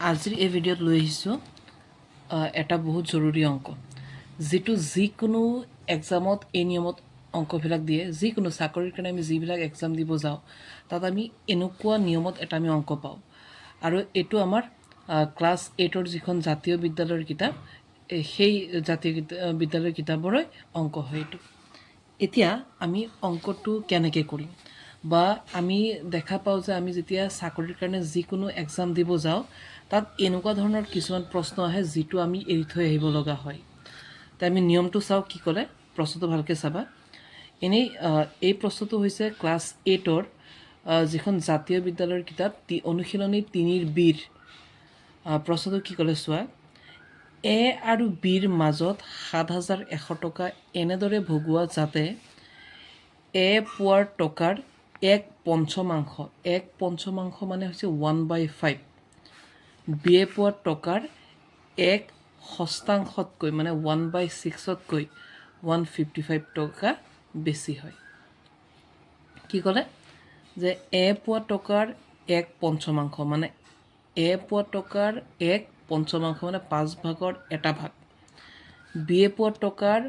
আজিৰ এই ভিডিঅ'ত লৈ আহিছোঁ এটা বহুত জৰুৰী অংক যিটো যিকোনো এক্সামত এই নিয়মত অংকবিলাক দিয়ে যিকোনো চাকৰিৰ কাৰণে আমি যিবিলাক এক্সাম দিব যাওঁ তাত আমি এনেকুৱা নিয়মত এটা আমি অংক পাওঁ আৰু এইটো আমাৰ ক্লাছ 8ৰ যিখন জাতীয় বিদ্যালয়ৰ কিতাপ সেই জাতীয় বিদ্যালয়ৰ কিতাপৰে অংক হয় এইটো এতিয়া আমি অংকটো কেনেকৈ কৰিম বা আমি দেখা পাওঁ যে আমি যেতিয়া চাকৰিৰ কাৰণে যিকোনো এক্সাম দিব যাওঁ তাত এনেকুৱা ধৰণৰ কিছুমান প্ৰশ্ন আহে যিটো আমি এৰি থৈ আহিব লগা হয় তাই আমি নিয়মটো চাওঁ কি ক'লে প্ৰশ্নটো ভালকৈ চাবা এনেই এই প্ৰশ্নটো হৈছে ক্লাছ 8ৰ যিখন জাতীয় বিদ্যালয়ৰ কিতাপ অনুশীলনী 3ৰ বিৰ প্ৰশ্নটো কি ক'লে চোৱা এ আৰু বিৰ মাজত ৭,১০০ টকা এনেদৰে ভগোৱা যাতে এ পোৱাৰ টকাৰ এক পঞ্চমাংশ মানে হৈছে 1/5 বিয়ে পোৱা টকাৰ এক ষষ্ঠাংশতকৈ মানে 1/6তকৈ 155 টকা বেছি হয় কি ক'লে যে এ পোৱা টকাৰ এক পঞ্চমাংশ মানে এ পোৱা টকাৰ এক পঞ্চমাংশ মানে 5/1 ভাগ বিয়ে পোৱা টকাৰ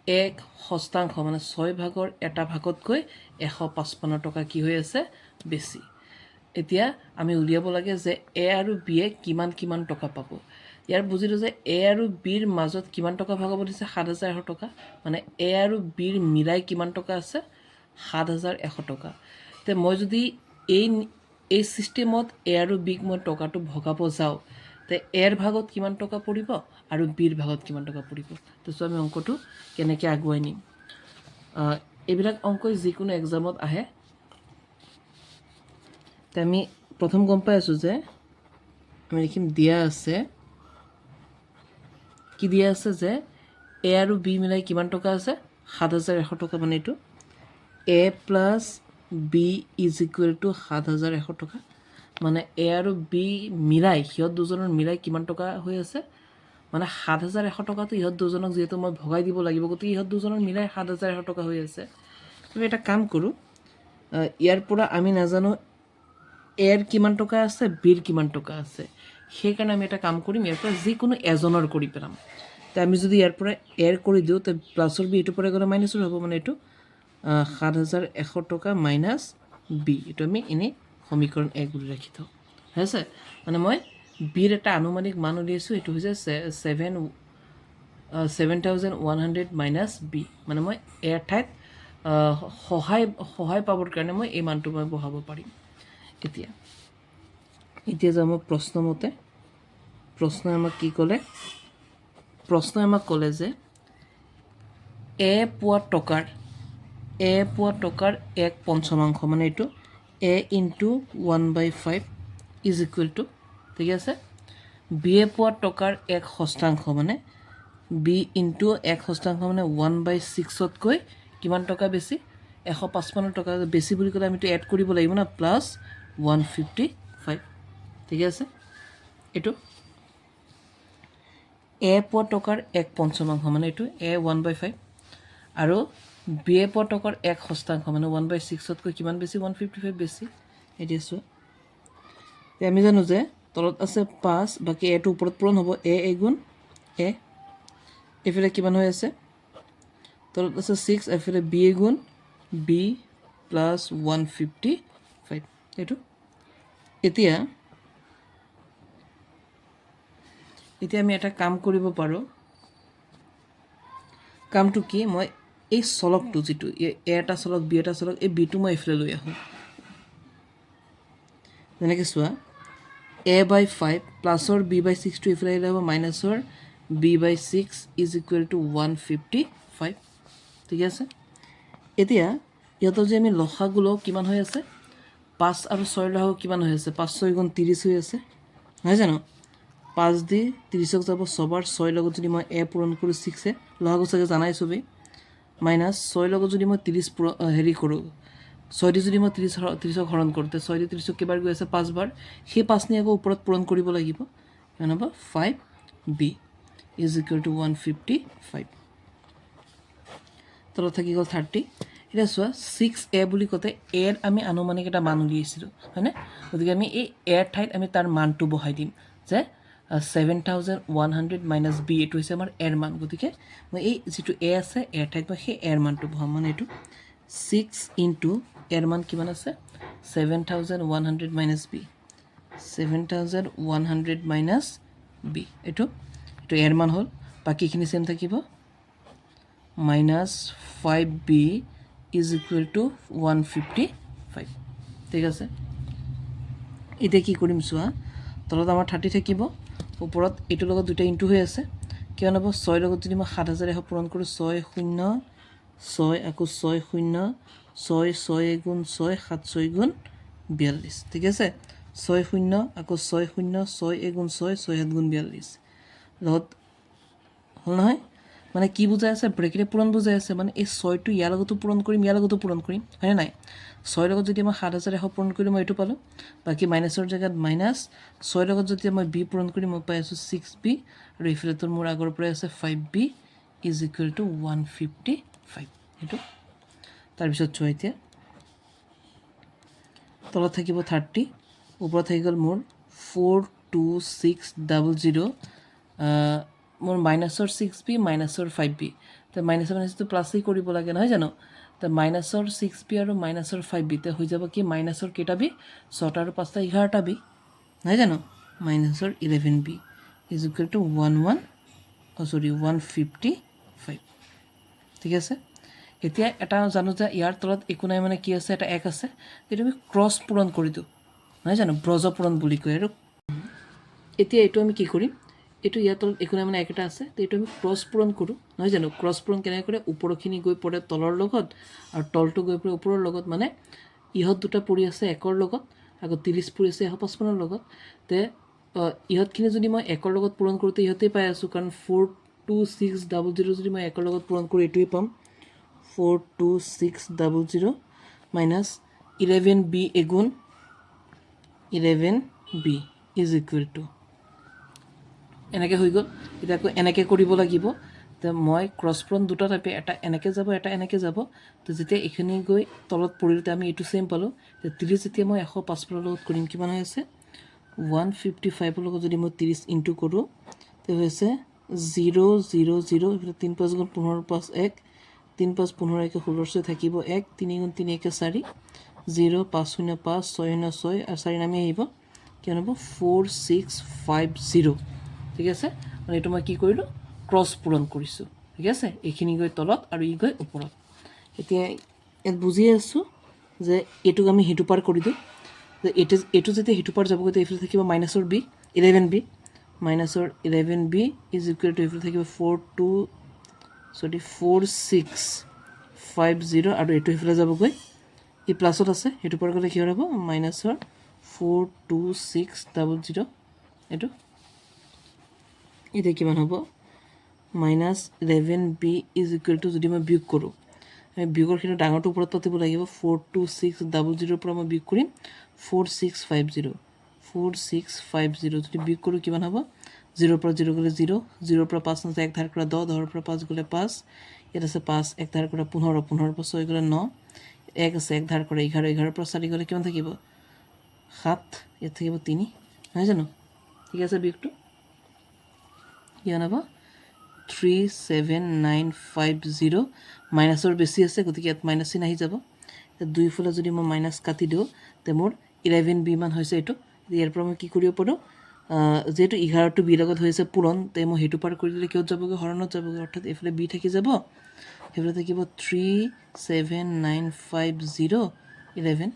এক ষষ্ঠাংশ মানে 6/1 ভাগতকৈ 155 টকা কি হৈ আছে বেছি এতিয়া আমি উলিয়াব লাগে যে এ আৰু বিয়ে কিমান কিমান টকা পাব ইয়াৰ বুজিলোঁ যে এ আৰু বিৰ মাজত কিমান টকা ভগাব দিছে ৭,১০০ টকা মানে এ আৰু বিৰ মিলাই কিমান টকা আছে ৭,১০০ টকা তে মই যদি এই চিষ্টেমত এ আৰু বিক মই টকাটো ভগাব যাওঁ তে এৰ ভাগত কিমান টকা পৰিব আৰু বিৰ ভাগত কিমান টকা পৰিব তো আমি অংকটো কেনেকৈ আগুৱাই নিম এইবিলাক অংকই যিকোনো এক্সামত আহে তে আমি প্ৰথম গম পাই আছোঁ যে আমি লিখিম দিয়া আছে কি দিয়া আছে যে এ আৰু বি মিলাই কিমান টকা আছে ৭,১০০ টকা মানে এইটো A plus B is equal to ৭,১০০ টকা মানে এ আৰু বি মিলাই সিহঁত দুজনৰ মিলাই কিমান টকা হৈ আছে মানে ৭,১০০ টকাটো ইহঁত দুজনক যিহেতু মই ভগাই দিব লাগিব গতিকে ইহঁত দুজনৰ মিলাই ৭,১০০ টকা হৈ আছে আমি এটা কাম কৰোঁ ইয়াৰ পৰা আমি নাজানো এৰ কিমান টকা আছে বিৰ কিমান টকা আছে সেইকাৰণে আমি এটা কাম কৰিম ইয়াৰ পৰা যিকোনো এজনৰ কৰি পেলাম তে আমি যদি ইয়াৰ পৰা এৰ কৰি দিওঁ তে প্লাছৰ বি এইটোৰ পৰা গ'লে মাইনাছৰ হ'ব মানে এইটো ৭,১০০ টকা মাইনাছ বি এইটো আমি এনেই সমীকৰণ 1 বুলি ৰাখি থওঁ হৈছে মানে মই বিৰ এটা আনুমানিক মান উলিয়াইছোঁ এইটো হৈছে 7,100 মাইনাছ বি মানে মই এৰ ঠাইত সহায় পাবৰ কাৰণে মই এই মানটো মই বহাব পাৰিম এতিয়া যাম মই প্ৰশ্নমতে প্ৰশ্নই আমাক কি ক'লে প্ৰশ্নই আমাক ক'লে যে এ পোৱা টকাৰ এক পঞ্চমাংশ মানে এইটো এ ইনটু 1/5 ইজ ইকুৱেল টু ঠিক আছে বিয়ে পোৱা টকাৰ এক ষষ্ঠাংশ মানে বি ইনটু এক ষষ্ঠাংশ মানে 1/6তকৈ কিমান টকা বেছি 155 টকা বেছি বুলি ক'লে আমিতো এড কৰিব লাগিব না প্লাছ 155 ঠিক আছে এইটো এ পোৱা টকাৰ এক পঞ্চমাংশ মানে এইটো এ 1/5 আৰু বি এ পোৱা টকাৰ এক ষষ্ঠাংশ মানে 1/6তকৈ কিমান বেছি 155 বেছি এতিয়া চোৱা আমি জানো যে তলত আছে 5 বাকী এটো ওপৰত পূৰণ হ'ব এ গুণ এ এইফালে কিমান হৈ আছে তলত আছে 6 এইফালে বি গুণ বি প্লাছ 155 এইটো এতিয়া আমি এটা কাম কৰিব পাৰোঁ কামটো কি মই এই চলকটো যিটো এ এটা চলক বি এটা চলক এই বিটো মই এইফালে লৈ আহোঁ যেনেকৈ চোৱা a/5 প্লাছৰ b/6টো এইফালে আহিলে হ'ব মাইনাছৰ b/6 ইজ ইকুৱেল টু 155 ঠিক আছে এতিয়া ইহঁতৰ যে আমি লসাগু লওঁ কিমান হৈ আছে 5 আৰু 6 লসাগু কিমান হৈ আছে 5 6 গুণ 30 হৈ আছে নহয় জানো 5 দি 30ক যাব ছবাৰ 6 লগত যদি মই এ পূৰণ কৰোঁ 6 লসাগু চাগে জানাই চবেই মাইনাছ 6 লগত যদি মই 30 হেৰি কৰোঁ 6 দি যদি মই 30ক হৰণ কৰোঁ তে 6 দি 30ক কেইবাৰ গৈ আছে 5 বাৰ সেই 5 নি আকৌ ওপৰত পূৰণ কৰিব লাগিব কিমান হ'ব 5b ইজ ইকুৱেল টু 155 তলত থাকি গ'ল 30 এতিয়া চোৱা 6a বুলি কওঁতে এৰ আমি আনুমানিক এটা মান উলিয়াইছিলোঁ হয়নে গতিকে আমি এই এৰ ঠাইত আমি তাৰ মানটো বহাই দিম যে 7,100 মাইনাছ বি এইটো হৈছে আমাৰ এৰ মান গতিকে মই এই যিটো এ আছে এৰ ঠাইত মই সেই এৰ মানটো বহাম মানে এইটো 6 ইনটু এৰ মান কিমান আছে 7,100 মাইনাছ বি 7,100 মাইনাছ বি এইটো এৰ মান হ'ল বাকীখিনি চেম থাকিব minus 5b is equal two 155 ঠিক আছে এতিয়া কি কৰিম চোৱা তলত আমাৰ 30 থাকিব ওপৰত এইটোৰ লগত দুটা ইনটু হৈ আছে কিমান হ'ব 6 লগত যদি মই 7,100 পূৰণ কৰোঁ 6 0 6 আকৌ 6 0 6 6 গুণ 6 7 6 গুণ 42 ঠিক আছে 6 0 আকৌ 6 0 6 গুণ 6 6 7 গুণ 42 লগত হ'ল নহয় মানে কি বুজাই আছে ব্ৰেকেটে পূৰণ বুজাই আছে মানে এই 6টো ইয়াৰ লগতো পূৰণ কৰিম ইয়াৰ লগতো পূৰণ কৰিম হয়নে নাই 6 লগত যদি মই 7,100 পূৰণ কৰিলোঁ মই এইটো পালোঁ বাকী মাইনাছৰ জেগাত মাইনাছ 6 লগত যদি মই বি পূৰণ কৰি মই পাই আছোঁ 6b আৰু ইফালেতো মোৰ আগৰ পৰাই আছে 5b ইজ ইকুৱেল টু 155 সেইটো তাৰপিছত চোৱা এতিয়া তলত থাকিব 30 ওপৰত থাকি গ'ল মোৰ 42600 মোৰ মাইনাছৰ 6b মাইনাছৰ 5b তো মাইনাছৰ মাইনাছটো প্লাছেই কৰিব লাগে নহয় জানো তো মাইনাছৰ 6b আৰু মাইনাছৰ 5b তে হৈ যাব কি মাইনাছৰ কেইটা বি 6টা আৰু 5টা 11টা বি নহয় জানো মাইনাছৰ 11b ইজ ইকুৱেল টু 155 ঠিক আছে এতিয়া এটা জানো যে ইয়াৰ তলত একো নাই মানে কি আছে এটা 1 আছে এইটো আমি ক্ৰছ পূৰণ কৰি দিওঁ নহয় জানো ব্ৰজ পূৰণ বুলি কয় আৰু এতিয়া এইটো আমি কি কৰিম এইটো ইয়াৰ তলত একো নাই মানে একটা আছে তো এইটো আমি ক্ৰছ পূৰণ কৰোঁ নহয় জানো ক্ৰছ পূৰণ কেনেকৈ কৰে ওপৰখিনি গৈ পৰে তলৰ লগত আৰু তলটো গৈ পৰে ওপৰৰ লগত মানে ইহঁত দুটা পৰি আছে 1ৰ লগত আকৌ 30 পৰি আছে 155ৰ লগত তে ইহঁতখিনি যদি মই 1ৰ লগত পূৰণ কৰোঁতে ইহঁতেই পাই আছোঁ কাৰণ 42600 যদি মই 1ৰ লগত পূৰণ কৰোঁ এইটোৱেই পাম 42600 minus 11b এগুণ 11b is equal two এনেকৈ হৈ গ'ল এতিয়া আকৌ এনেকৈ কৰিব লাগিব তো মই ক্ৰছ পূৰণ দুটা টাইপে এটা এনেকৈ যাব এটা এনেকৈ যাব তো যেতিয়া এইখিনি গৈ তলত পৰিলতে আমি এইটো চেম পালোঁ তো 30 যেতিয়া মই 155ৰ লগত কৰিম কিমান হৈ আছে 155ৰ লগত যদি মই 30 ইনটু কৰোঁ তো হৈছে 0 0 0 এইফালে 3 5 গুণ 15 5 1 3 5 15 1 16 থাকিব 1 3 গুণ 3 1 4 0 5 0 5 6 0 6 আৰু 4 নামি আহিব কিমান হ'ব 4650 ঠিক আছে মানে এইটো মই কি কৰিলোঁ ক্ৰছ পূৰণ কৰিছোঁ ঠিক আছে এইখিনি গৈ তলত আৰু ই গৈ ওপৰত এতিয়া ইয়াত বুজি আছোঁ যে এইটোক আমি সিটো পাৰ কৰি দিওঁ যে এইটো যেতিয়া সিটো পাৰ যাবগৈ এইফালে থাকিব মাইনাছৰ বি 11b মাইনাছৰ 11b ইজ ইকুৱেল টু এইফালে থাকিব 4650 আৰু এইটো সেইফালে যাবগৈ ই প্লাছত আছে সেইটো পাৰ গ'লে কি হ'ব মাইনাছৰ 42600 এইটো এতিয়া কিমান হ'ব minus 11b is equal two যদি মই বিয়োগ কৰোঁ আমি বিয়োগৰ কিন্তু ডাঙৰটো ওপৰত পাতিব লাগিব 42600 পৰা মই বিয়োগ কৰিম 4650 যদি বিয়োগ কৰোঁ কিমান হ'ব 0 পৰা 0 গ'লে 0 0 পৰা 5 নাযায় 1 ধাৰ কৰা 10 10 পৰা 5 গ'লে 5 ইয়াত আছে 5 1 ধাৰ কৰা 15 15 পৰা 6 গ'লে 9 1 আছে 1 ধাৰ কৰা 11 11 পৰা 4 গ'লে কিমান থাকিব 7 ইয়াত থাকিব 3 নহয় জানো ঠিক আছে বিয়োগটো কিমান হ'ব 37950 মাইনাছৰ বেছি আছে গতিকে ইয়াত মাইনাছ চিন আহি যাব দুইফালে যদি মই মাইনাছ কাটি দিওঁ তে মোৰ 11b মান হৈছে এইটো ইয়াৰ পৰা মই কি কৰিব পাৰোঁ যেহেতু 11টো বি লগত হৈ আছে পূৰণ তে মই সেইটো পাৰ কৰি দিলে কিহত যাবগৈ হৰণত যাবগৈ অৰ্থাৎ এইফালে বি থাকি যাব সেইফালে থাকিব 37950 11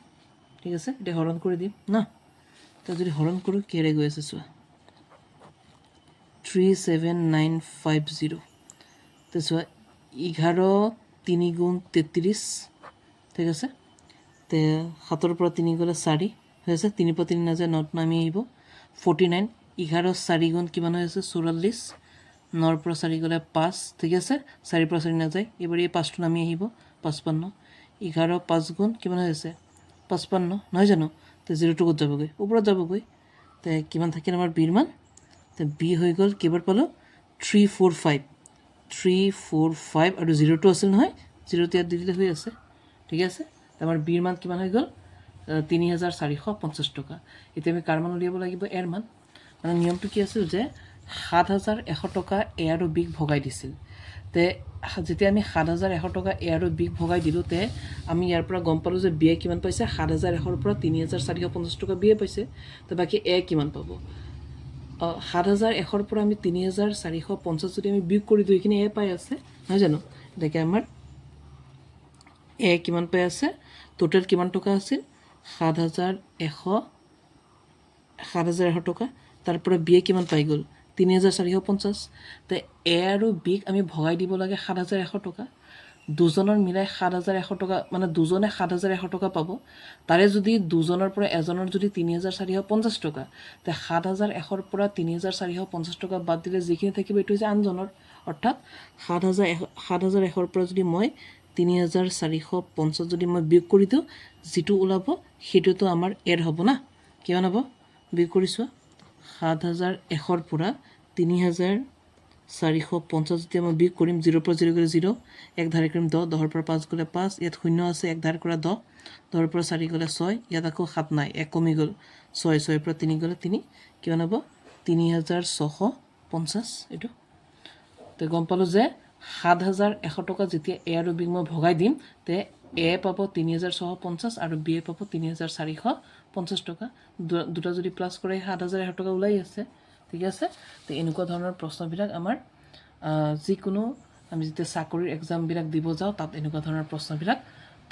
ঠিক আছে এতিয়া হৰণ কৰি দিম ন তো যদি হৰণ কৰোঁ কিহেৰে গৈ আছে চোৱা 37950 তো চোৱা 11 3 গুণ 33 ঠিক আছে তে 7ৰ পৰা 3 গ'লে 4 হৈ আছে 3 পৰা 3 নাযায় 9 নামি আহিব 49 11 4 গুণ কিমান হৈ আছে 44 9ৰ পৰা 4 গ'লে 5 ঠিক আছে 4 পৰা 4 নাযায় এইবাৰ এই 5টো নামি আহিব 55 11 5 গুণ কিমান হৈ আছে 55 নহয় জানো তো 0টো ক'ত যাবগৈ ওপৰত যাবগৈ তে কিমান থাকিল আমাৰ বিৰ মান তো বি হৈ গ'ল কেইবাৰ পালোঁ 345 আৰু 0টো আছিল নহয় 0টো ইয়াত দি দিলে হৈ আছে ঠিক আছে আমাৰ বিৰ মান কিমান হৈ গ'ল 3450 টকা এতিয়া আমি কাৰ মান উলিয়াব লাগিব এৰ মান মানে নিয়মটো কি আছিল যে ৭,১০০ টকা এ আৰু বিক ভগাই দিছিল তে যেতিয়া আমি ৭,১০০ টকা এ আৰু বিক ভগাই দিলোঁ তে আমি ইয়াৰ পৰা গম পালোঁ যে বিয়ে কিমান পাইছে ৭,১০০ৰ পৰা ৩,৪৫০ টকা বিয়ে পাইছে তো বাকী এ কিমান পাব ৭,১০০ৰ পৰা আমি ৩,৪৫০ যদি আমি বিয়োগ কৰি দিওঁ এইখিনি এ পাই আছে নহয় জানো এতিয়া আমাৰ এ কিমান পাই আছে টোটেল কিমান টকা আছিল ৭,১০০ টকা তাৰ পৰা বিয়ে কিমান পাই গ'ল ৩,৪৫০ তো এ আৰু বিক আমি ভগাই দিব লাগে ৭,১০০ টকা দুজনৰ মিলাই ৭,১০০ টকা মানে দুজনে ৭,১০০ টকা পাব তাৰে যদি দুজনৰ পৰা এজনৰ যদি ৩,৪৫০ টকা তে ৭,১০০ৰ পৰা ৩,৪৫০ টকা বাদ দিলে যিখিনি থাকিব এইটো হৈছে আনজনৰ অৰ্থাৎ ৭,১০০ৰ পৰা যদি মই ৩,৪৫০ যদি মই বিয়োগ কৰি দিওঁ যিটো ওলাব সেইটোতো আমাৰ এড হ'ব না কিমান হ'ব বিয়োগ কৰিছোঁ ৭,১০০ৰ পৰা ৩,৪৫০ যেতিয়া মই বিয়োগ কৰিম 0ৰ পৰা 0 গ'লে 0 এক ধাৰে কৰিম 10 10ৰ পৰা 5 গ'লে 5 ইয়াত 0 আছে এক ধাৰ কৰা 10 10ৰ পৰা 4 গ'লে 6 ইয়াত আকৌ 7 নাই এক কমি গ'ল 6 6ৰ পৰা 3 গ'লে 3 কিমান হ'ব ৩,৬৫০ এইটো তো গম পালোঁ যে ৭,১০০ টকা যেতিয়া এ আৰু বিক মই ভগাই দিম তে এ পাব ৩,৬৫০ আৰু বি এ পাব ৩,৪৫০ টকা দুটা যদি প্লাছ কৰে ৭,১০০ টকা ওলাই আছে ঠিক আছে তো এনেকুৱা ধৰণৰ প্ৰশ্নবিলাক আমাৰ যিকোনো আমি যেতিয়া চাকৰিৰ এক্সামবিলাক দিব যাওঁ তাত এনেকুৱা ধৰণৰ প্ৰশ্নবিলাক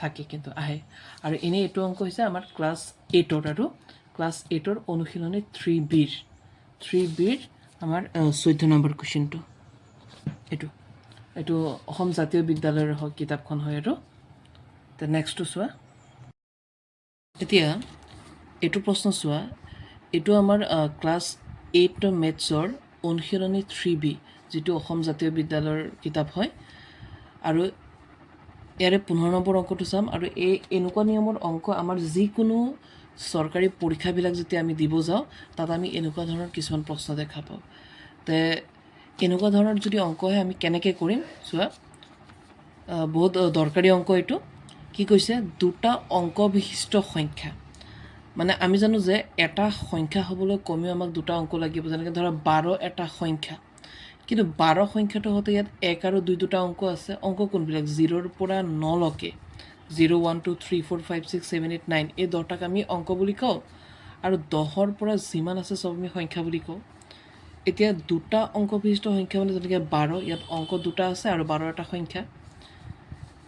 থাকে কিন্তু আহে আৰু এনেই এইটো অংক হৈছে আমাৰ ক্লাছ 8ৰ আৰু ক্লাছ 8ৰ অনুশীলনী 3Bৰ আমাৰ 14 নম্বৰ কুৱেশ্যনটো এইটো অসম জাতীয় বিদ্যালয়ৰ কিতাপখন হয় আৰু তো নেক্সটটো চোৱা এতিয়া এইটো প্ৰশ্ন চোৱা এইটো আমাৰ ক্লাছ 8 মেথছৰ অনুশীলনী 3B যিটো অসম জাতীয় বিদ্যালয়ৰ কিতাপ হয় আৰু ইয়াৰে 15 নম্বৰ অংকটো চাম আৰু এনেকুৱা নিয়মৰ অংক আমাৰ যিকোনো চৰকাৰী পৰীক্ষাবিলাক যেতিয়া আমি দিব যাওঁ তাত আমি এনেকুৱা ধৰণৰ কিছুমান প্ৰশ্ন দেখা পাওঁ তে এনেকুৱা ধৰণৰ যদি অংক হয় আমি কেনেকৈ কৰিম চোৱা বহুত দৰকাৰী অংক এইটো কি কৈছে দুটা অংক বিশিষ্ট সংখ্যা মানে আমি জানো যে এটা সংখ্যা হ'বলৈ কমেও আমাক দুটা অংক লাগিব যেনেকৈ ধৰা 12 এটা সংখ্যা কিন্তু 12 সংখ্যাটো হওঁতে ইয়াত 1 আৰু 2 দুটা অংক আছে অংক কোনবিলাক 0ৰ পৰা 9 লৈকে 0 1 2 3 4 5 6 7 8 9 এই 10টাক আমি অংক বুলি কওঁ আৰু 10ৰ পৰা যিমান আছে চব আমি সংখ্যা বুলি কওঁ এতিয়া দুটা অংক বিশিষ্ট সংখ্যা মানে যেনেকৈ 12 ইয়াত অংক দুটা আছে আৰু 12 এটা সংখ্যা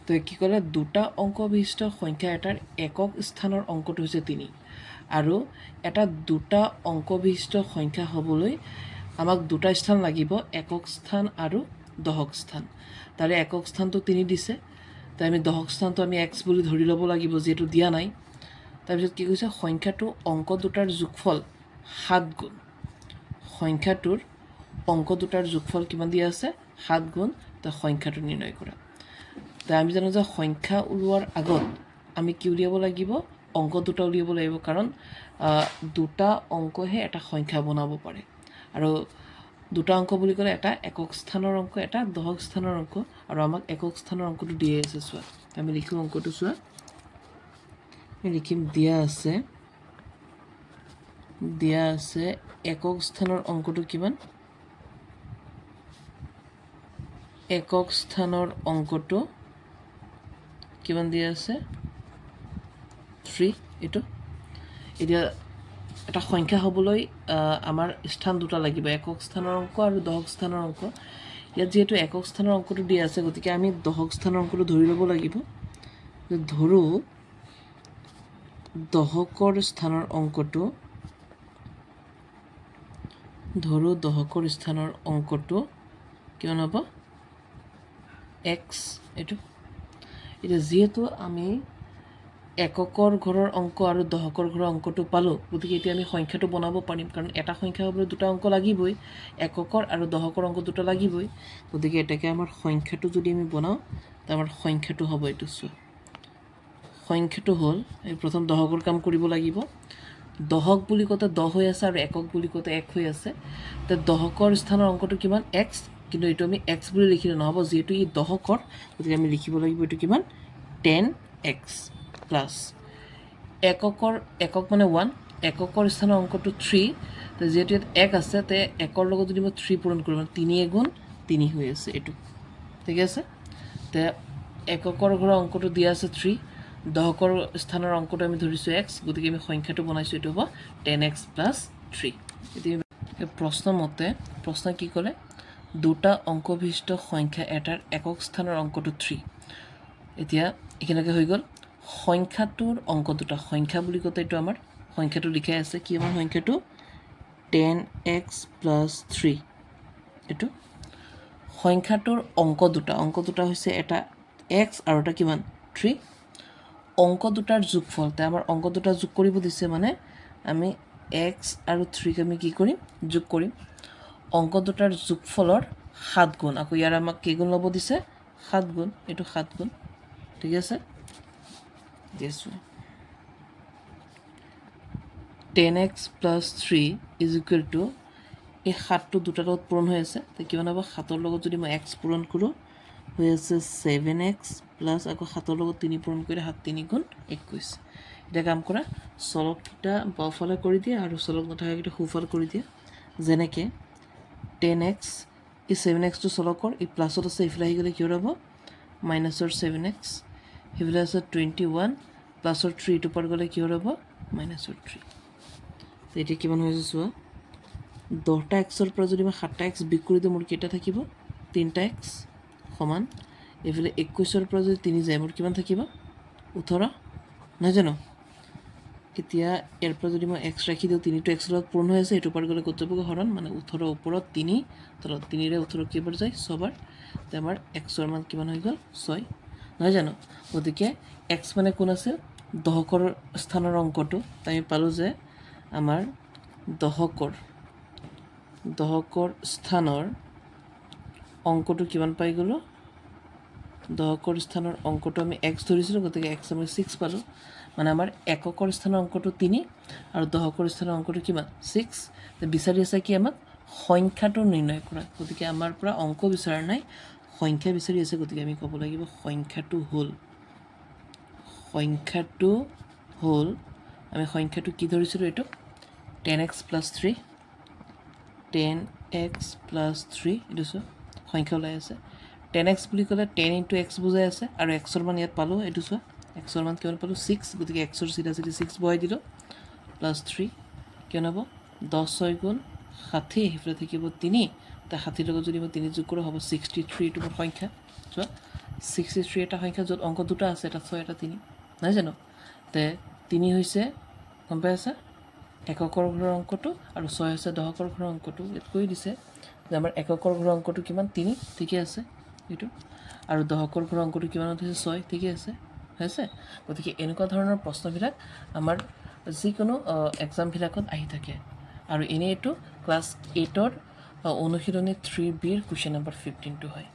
তো কি ক'লে দুটা অংক বিশিষ্ট সংখ্যা এটাৰ একক স্থানৰ অংকটো হৈছে 3 আৰু এটা দুটা অংক বিশিষ্ট সংখ্যা হ'বলৈ আমাক দুটা স্থান লাগিব একক স্থান আৰু দশক স্থান তাৰে একক স্থানটো 3 দিছে তাই আমি দশক স্থানটো আমি x বুলি ধৰি ল'ব লাগিব যিহেতু দিয়া নাই তাৰপিছত কি কৈছে সংখ্যাটো অংক দুটাৰ যোগফল 7 গুণ সংখ্যাটোৰ অংক দুটাৰ যোগফল কিমান দিয়া আছে 7 গুণ তো সংখ্যাটো নিৰ্ণয় কৰা তাই আমি জানো যে সংখ্যা ওলোৱাৰ আগত আমি কি উলিয়াব লাগিব অংক দুটা উলিয়াব লাগিব কাৰণ দুটা অংকহে এটা সংখ্যা বনাব পাৰে আৰু দুটা অংক বুলি ক'লে এটা একক স্থানৰ অংক এটা দশক স্থানৰ অংক আৰু আমাক একক স্থানৰ অংকটো দিয়ে আছে চোৱা আমি লিখোঁ অংকটো চোৱা আমি লিখিম দিয়া আছে একক স্থানৰ অংকটো কিমান একক স্থানৰ অংকটো কিমান দিয়া আছে 3 এইটো এতিয়া এটা সংখ্যা হ'বলৈ আমাৰ স্থান দুটা লাগিব একক স্থানৰ অংক আৰু দশক স্থানৰ অংক ইয়াত যেহেতু একক স্থানৰ অংকটো দিয়া আছে গতিকে আমি দশক স্থানৰ অংকটো ধৰি ল'ব লাগিব ধৰো দশকৰ স্থানৰ অংকটো কিমান হ'ব x এইটো এতিয়া যেহেতু আমি এককৰ ঘৰৰ অংক আৰু দশকৰ ঘৰৰ অংকটো পালোঁ গতিকে এতিয়া আমি সংখ্যাটো বনাব পাৰিম কাৰণ এটা সংখ্যা হ'বলৈ দুটা অংক লাগিবই এককৰ আৰু দশকৰ অংক দুটা লাগিবই গতিকে এটাকে আমাৰ সংখ্যাটো যদি আমি বনাওঁ তো আমাৰ সংখ্যাটো হ'ব এইটো চোৱা সংখ্যাটো হ'ল এই প্ৰথম দশকৰ কাম কৰিব লাগিব দশক বুলি কওঁতে 10 হৈ আছে আৰু একক বুলি কওঁতে 1 হৈ আছে তো দশকৰ স্থানৰ অংকটো কিমান x কিন্তু এইটো আমি x বুলি লিখিলে নহ'ব যিহেতু ই দশকৰ গতিকে আমি লিখিব লাগিব এইটো কিমান 10x প্লাছ একক মানে 1 এককৰ স্থানৰ অংকটো 3 তো যিহেতু ইয়াত 1 আছে তে 1ৰ লগত যদি মই 3 পূৰণ কৰোঁ মানে 3 গুণ 3 হৈ আছে এইটো ঠিক আছে তে এককৰ ঘৰৰ অংকটো দিয়া আছে 3 দহকৰ স্থানৰ অংকটো আমি ধৰিছোঁ x গতিকে আমি সংখ্যাটো বনাইছোঁ এইটো হ'ব 10x + 3 এতিয়া প্ৰশ্ন মতে প্ৰশ্ন কি ক'লে দুটা অংকবিশিষ্ট সংখ্যা এটাৰ একক স্থানৰ অংকটো 3 এতিয়া একেলগে হৈ গ'ল সংখ্যাটোৰ অংক দুটা সংখ্যা বুলি কওঁতে এইটো আমাৰ সংখ্যাটো লিখাই আছে কি আমাৰ সংখ্যাটো 10x + 3 এইটো সংখ্যাটোৰ অংক দুটা হৈছে এটা x আৰু এটা কিমান 3 অংক দুটাৰ যোগফল তে আমাৰ অংক দুটা যোগ কৰিব দিছে মানে আমি x আৰু 3 ক আমি কি কৰিম যোগ কৰিম অংক দুটাৰ যোগফলৰ 7 গুণ আকৌ ইয়াৰ আমাক কেই গুণ ল'ব দিছে 7 গুণ এইটো 7 গুণ ঠিক আছে দিছো 10x + 3 = এই 7টো দুটাৰ লগত পূৰণ হৈ আছে তো কিমান হ'ব 7ৰ লগত যদি মই x পূৰণ কৰোঁ হৈ আছে 7x প্লাছ আকৌ 7ৰ লগত 3 পূৰণ কৰিলে 7 3 গুণ 21 এটা কাম কৰা চলকটা বাওঁফালে কৰি দিয়া আৰু চলক নথকাকেইটা সোঁফালে কৰি দিয়া যেনেকৈ 10x এই 7x টো চলকৰ এই প্লাছত আছে ইফালে আহি গ'লে কি হ'ব মাইনাছৰ 7x সেইফালে আছে 21 প্লাছৰ 3 টো পাৰ গ'লে কি হ'ব মাইনাছৰ 3 তো এতিয়া কিমান হৈ আছে চোৱা 10টা xৰ পৰা যদি মই 7টা x বিয়োগ কৰি দিওঁ মোৰ কেইটা থাকিব 3টা x সমান এইফালে 21ৰ পৰা যদি 3 যায় মোৰ কিমান থাকিব 18 নহয় জানো এতিয়া ইয়াৰ পৰা যদি মই x ৰাখি দিওঁ 3টো x লগত পূৰণ হৈ আছে এইটো পাৰ গ'লে ক'ত যাবগৈ হৰণ মানে 18 ওপৰত 3 তলত 3ৰে 18 কেইবাৰ যায় 6 বাৰ তো আমাৰ xৰ মান কিমান হৈ গ'ল 6 নহয় জানো গতিকে x মানে কোন আছিল দহকৰ স্থানৰ অংকটো আমি পালোঁ যে আমাৰ দহকৰ স্থানৰ অংকটো কিমান পাই গ'লো দহকৰ স্থানৰ অংকটো আমি x ধৰিছিলোঁ গতিকে x আমি 6 পালোঁ মানে আমাৰ এককৰ স্থানৰ অংকটো 3 আৰু দহকৰ স্থানৰ অংকটো কিমান 6 বিচাৰি আছে কি আমাক সংখ্যাটো নিৰ্ণয় কৰা গতিকে আমাৰ পৰা অংক বিচৰা নাই সংখ্যা বিচাৰি আছে গতিকে আমি ক'ব লাগিব সংখ্যাটো হ'ল আমি সংখ্যাটো কি ধৰিছিলোঁ এইটো 10x + 3 10x + 3 এইটো চোৱা সংখ্যা ওলাই আছে 10x বুলি ক'লে 10 × x বুজাই আছে আৰু xৰ মান ইয়াত পালোঁ এইটো চোৱা xৰ মান কিমান পালোঁ 6 গতিকে xৰ চিধা 6 বহাই দিলোঁ +3 কিমান হ'ব 10 6 গুণ 60 সেইফালে থাকিব 3 তো 60 লগত যদি মই 3 যোগ কৰোঁ হ'ব 63 এইটো মোৰ সংখ্যা চোৱা 63 এটা সংখ্যা য'ত অংক দুটা আছে এটা 6 এটা 3 নহয় জানো তে 3 হৈছে গম পাই আছা এককৰ ঘৰৰ অংকটো আৰু 6 হৈছে দহকৰ ঘৰৰ অংকটো ইয়াত কৈ দিছে যে আমাৰ এককৰ ঘৰৰ অংকটো কিমান 3 ঠিকে আছে এইটো আৰু দহকৰ ঘৰৰ অংকটো কিমানত হৈছে 6 ঠিকে আছে হৈছে গতিকে এনেকুৱা ধৰণৰ প্ৰশ্নবিলাক আমাৰ যিকোনো এক্সামবিলাকত আহি থাকে আৰু এনে এইটো ক্লাছ 8ৰ অনুশীলনী 3Bৰ কুৱেশ্যন নম্বৰ 15টো হয়